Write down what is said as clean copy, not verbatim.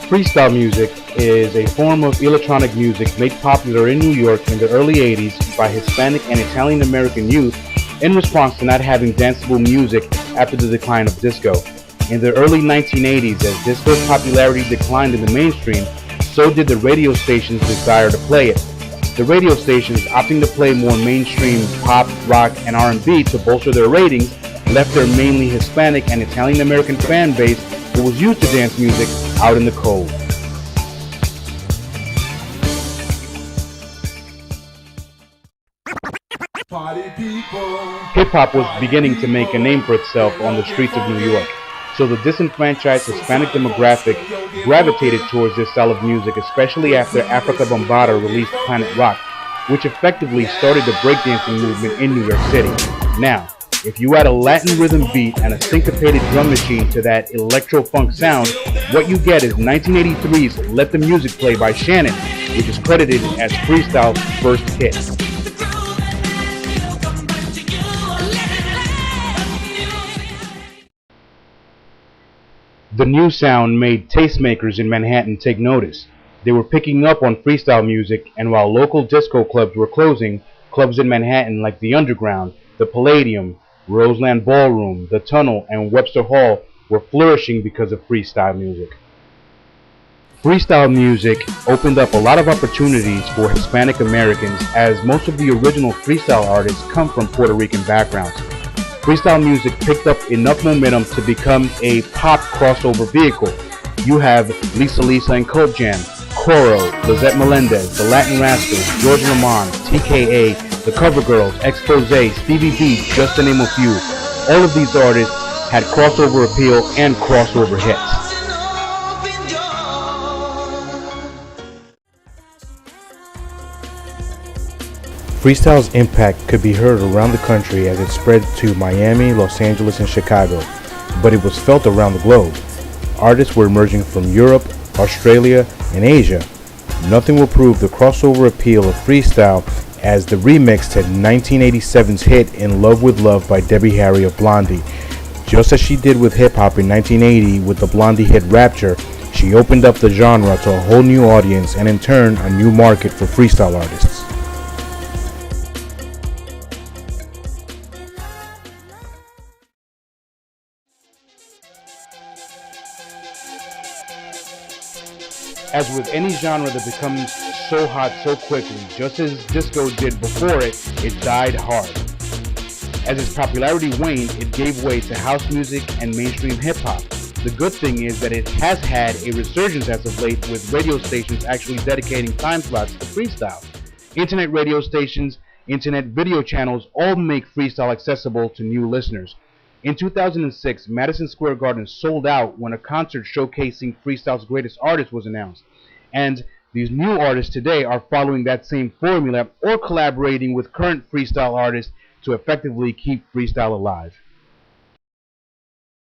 Freestyle music is a form of electronic music made popular in New York in the early 80s by Hispanic and Italian American youth in response to not having danceable music after the decline of disco. In the early 1980s, as disco's popularity declined in the mainstream, so did the radio stations' desire to play it. The radio stations, opting to play more mainstream pop, rock, and R&B to bolster their ratings, left their mainly Hispanic and Italian American fan base who was used to dance music out in the cold. Hip-hop was beginning to make a name for itself on the streets of New York, so the disenfranchised Hispanic demographic gravitated towards this style of music, especially after Africa Bambaataa released Planet Rock, which effectively started the breakdancing movement in New York City. Now, if you add a Latin rhythm beat and a syncopated drum machine to that electro-funk sound, what you get is 1983's Let the Music Play by Shannon, which is credited as Freestyle's first hit. The new sound made tastemakers in Manhattan take notice. They were picking up on freestyle music, and while local disco clubs were closing, clubs in Manhattan like the Underground, the Palladium, Roseland Ballroom, the Tunnel, and Webster Hall were flourishing because of freestyle music. Freestyle music opened up a lot of opportunities for Hispanic Americans, as most of the original freestyle artists come from Puerto Rican backgrounds. Freestyle music picked up enough momentum to become a pop crossover vehicle. You have Lisa Lisa and Cult Jam, Coro, Lizette Melendez, The Latin Rascals, George Lamond, TKA, The Covergirls, Exposé, Stevie B, just to name a few. All of these artists had crossover appeal and crossover hits. Freestyle's impact could be heard around the country as it spread to Miami, Los Angeles, and Chicago, but it was felt around the globe. Artists were emerging from Europe, Australia, and Asia. Nothing will prove the crossover appeal of freestyle as the remix to 1987's hit In Love With Love by Debbie Harry of Blondie. Just as she did with hip-hop in 1980 with the Blondie hit Rapture, she opened up the genre to a whole new audience and in turn a new market for freestyle artists. As with any genre that becomes so hot so quickly, just as disco did before it, it died hard. As its popularity waned, it gave way to house music and mainstream hip-hop. The good thing is that it has had a resurgence as of late, with radio stations actually dedicating time slots to freestyle. Internet radio stations, internet video channels all make freestyle accessible to new listeners. In 2006, Madison Square Garden sold out when a concert showcasing freestyle's greatest artists was announced. And these new artists today are following that same formula or collaborating with current freestyle artists to effectively keep freestyle alive.